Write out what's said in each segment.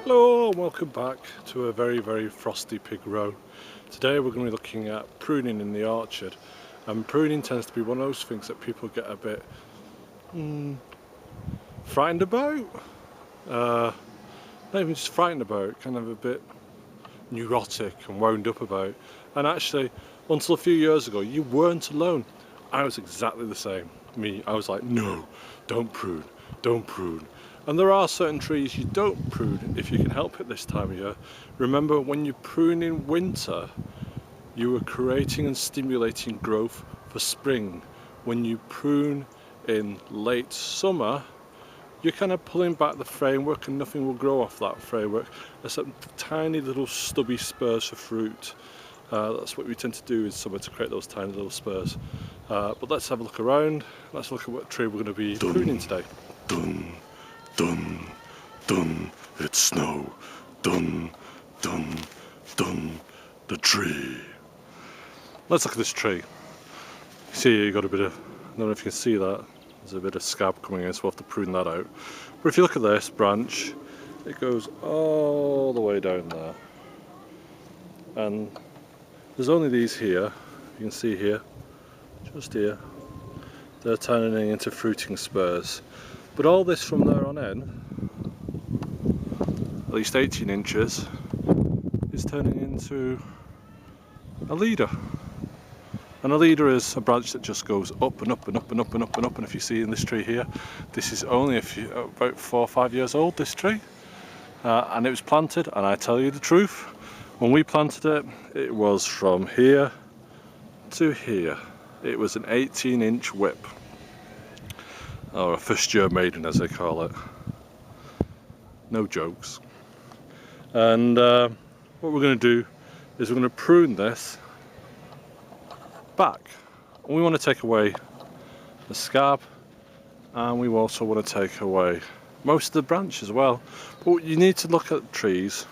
Hello and welcome back to a very frosty pig row. Today we're going to be looking at pruning in the orchard, and pruning tends to be one of those things that people get a bit frightened about. Not even just frightened about, kind of a bit neurotic and wound up about. And actually, until a few years ago, you weren't alone. I was exactly the same. I was like, no, don't prune, don't prune. And there are certain trees you don't prune if you can help it this time of year. Remember, when you prune in winter, you are creating and stimulating growth for spring. When you prune in late summer, you're kind of pulling back the framework and nothing will grow off that framework except tiny little stubby spurs for fruit. That's what we tend to do in summer, to create those tiny little spurs. But let's have a look around. Let's look at what tree we're going to be pruning today. Dun, dun, dun, it's snow. Dun, dun, dun, the tree. Let's look at this tree. See, you got a bit of, I don't know if you can see that, there's a bit of scab coming in, so we'll have to prune that out. But if you look at this branch, it goes all the way down there. And there's only these here, you can see here, just here. They're turning into fruiting spurs. But all this from there on in, at least 18 inches, is turning into a leader. And a leader is a branch that just goes up and up and up and up and up and up. And if you see in this tree here, this is only about 4 or 5 years old, this tree. And it was planted, and I tell you the truth, when we planted it, it was from here to here. It was an 18-inch whip. Or a first-year maiden, as they call it. No jokes. And what we're going to do is we're going to prune this back. And we want to take away the scab, and we also want to take away most of the branch as well. But you need to look at trees,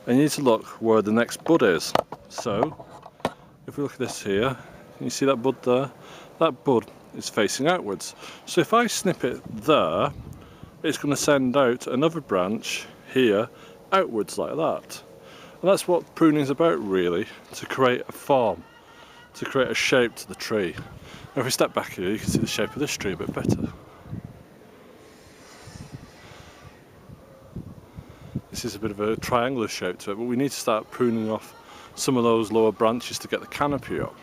and you need to look where the next bud is. So, if we look at this here, can you see that bud there? That bud is facing outwards. So if I snip it there, it's going to send out another branch here outwards like that. And that's what pruning is about, really, to create a form, to create a shape to the tree. Now if we step back here, you can see the shape of this tree a bit better. This is a bit of a triangular shape to it, but we need to start pruning off some of those lower branches to get the canopy up.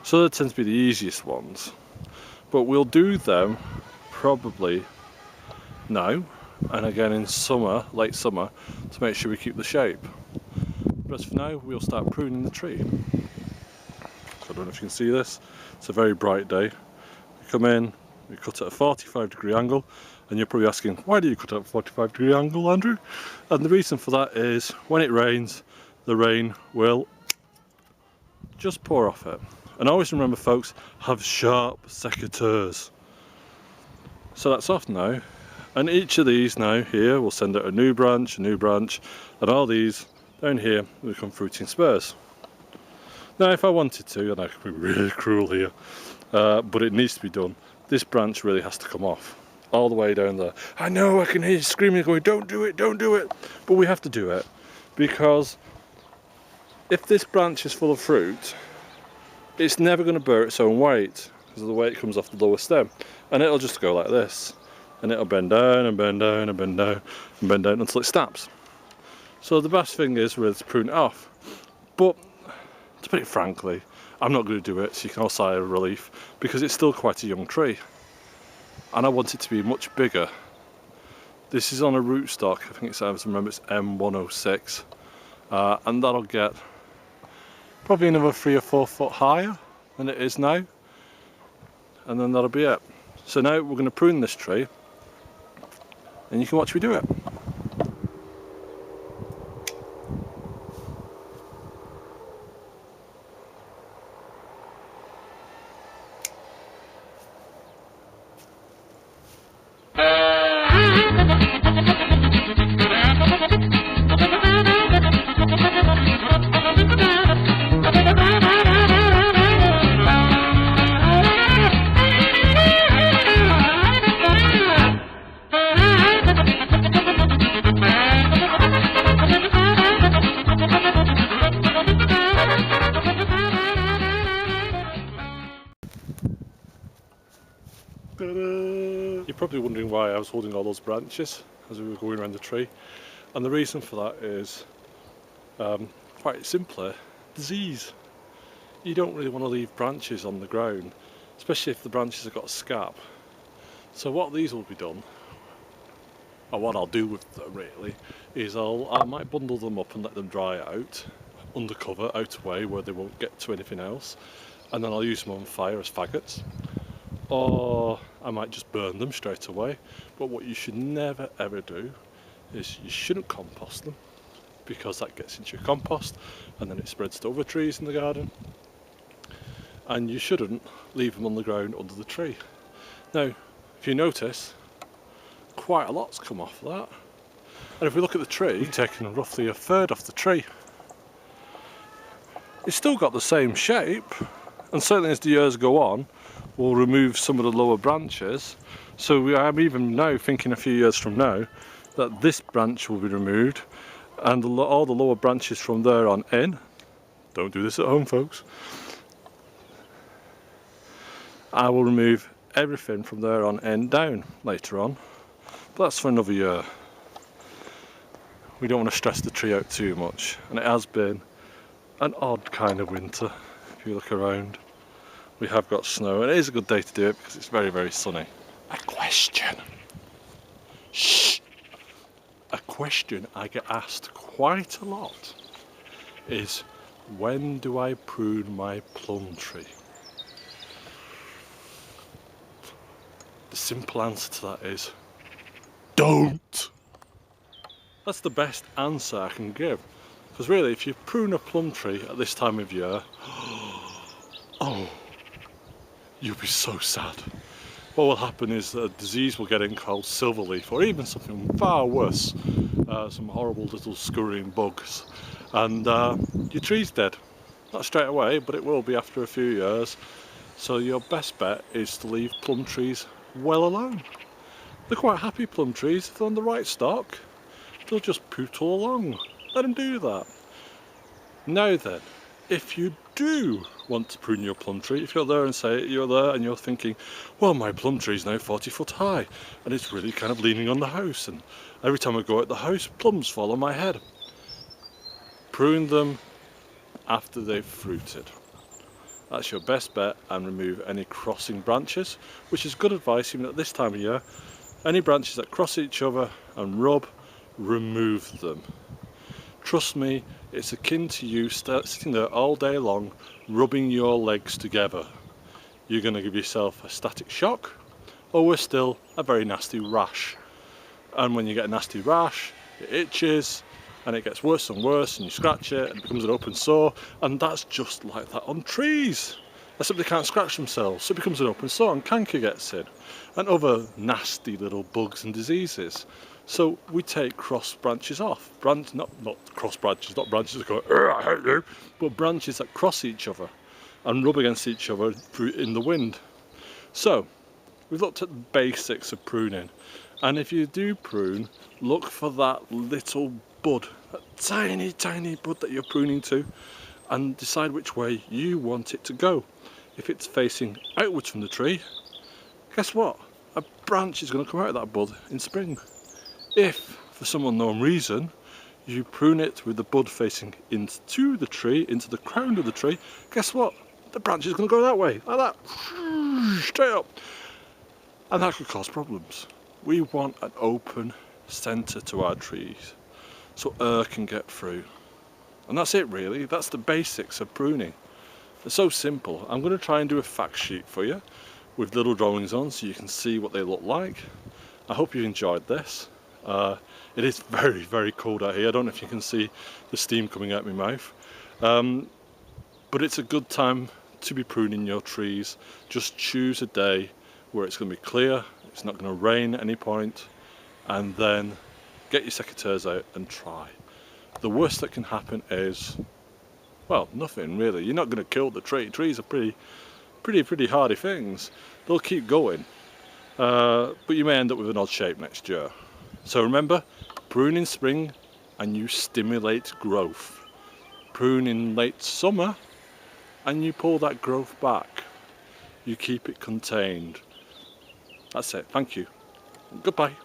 So that tends to be the easiest ones. But we'll do them probably now and again in summer, late summer, to make sure we keep the shape. But as for now, we'll start pruning the tree. So I don't know if you can see this. It's a very bright day. We come in, we cut at a 45-degree angle, and you're probably asking, why do you cut at a 45-degree angle, Andrew? And the reason for that is when it rains, the rain will just pour off it. And always remember, folks, have sharp secateurs. So that's off now. And each of these now here will send out a new branch, and all these down here will become fruiting spurs. Now if I wanted to, and I could be really cruel here, but it needs to be done, this branch really has to come off. All the way down there. I know, I can hear you screaming, going, don't do it, don't do it. But we have to do it, because if this branch is full of fruit, it's never going to bear its own weight because of the way it comes off the lower stem, and it'll just go like this, and it'll bend down and bend down and bend down and bend down until it snaps. So the best thing is really to prune it off. But to put it frankly, I'm not going to do it, so you can all sigh of relief, because it's still quite a young tree and I want it to be much bigger. This is on a rootstock, I think it's, I remember, it's M106, and that'll get probably another 3 or 4 foot higher than it is now, and then that'll be it. So now we're going to prune this tree, and you can watch me do it. probably wondering why I was holding all those branches as we were going around the tree, and the reason for that is quite simply disease. You don't really want to leave branches on the ground, especially if the branches have got a scab. So what these will be done, or what I'll do with them really, is I might bundle them up and let them dry out under cover, out away where they won't get to anything else, and then I'll use them on fire as faggots, or I might just burn them straight away. But what you should never ever do is you shouldn't compost them, because that gets into your compost and then it spreads to other trees in the garden, and you shouldn't leave them on the ground under the tree. Now if you notice, quite a lot's come off that, and if we look at the tree, we've taken roughly a third off the tree. It's still got the same shape, and certainly as the years go on we'll remove some of the lower branches. So I'm even now thinking a few years from now that this branch will be removed, and all the lower branches from there on in. Don't do this at home, folks. I will remove everything from there on in down later on, but that's for another year. We don't want to stress the tree out too much, and it has been an odd kind of winter. If you look around, we have got snow, and it is a good day to do it because it's very, very sunny. A question. Shh! A question I get asked quite a lot is, when do I prune my plum tree? The simple answer to that is, don't! That's the best answer I can give. Because really, if you prune a plum tree at this time of year, oh, you'll be so sad. What will happen is that a disease will get in called silverleaf, or even something far worse, some horrible little scurrying bugs, and your tree's dead. Not straight away, but it will be after a few years. So your best bet is to leave plum trees well alone. They're quite happy plum trees. If they're on the right stock, they'll just pootle along. Let them do that. Now then, if you do want to prune your plum tree, if you're there and you're thinking, well, my plum tree is now 40 foot high and it's really kind of leaning on the house, and every time I go out the house plums fall on my head. Prune them after they've fruited. That's your best bet, and remove any crossing branches, which is good advice even at this time of year. Any branches that cross each other and rub, remove them. Trust me, it's akin to you sitting there all day long rubbing your legs together. You're going to give yourself a static shock, or worse still, a very nasty rash. And when you get a nasty rash, it itches and it gets worse and worse, and you scratch it and it becomes an open sore, and that's just like that on trees. They simply can't scratch themselves, so it becomes an open sore and canker gets in, and other nasty little bugs and diseases. So we take cross branches off. Not cross branches, not branches that go, I hate you, but branches that cross each other and rub against each other in the wind. So we've looked at the basics of pruning, and if you do prune, look for that little bud, that tiny, tiny bud that you're pruning to, and decide which way you want it to go. If it's facing outwards from the tree, guess what? A branch is going to come out of that bud in spring. If, for some unknown reason, you prune it with the bud facing into the tree, into the crown of the tree, guess what? The branch is going to go that way, like that, straight up. And that could cause problems. We want an open centre to our trees, so air can get through. And that's it really, that's the basics of pruning. It's so simple. I'm going to try and do a fact sheet for you with little drawings on so you can see what they look like. I hope you enjoyed this. It is very, very cold out here. I don't know if you can see the steam coming out my mouth. But it's a good time to be pruning your trees. Just choose a day where it's going to be clear, it's not going to rain at any point, and then get your secateurs out and try. The worst that can happen is, well, nothing really. You're not going to kill the tree. Trees are pretty hardy things. They'll keep going, but you may end up with an odd shape next year. So remember, prune in spring and you stimulate growth. Prune in late summer and you pull that growth back. You keep it contained. That's it. Thank you. Goodbye.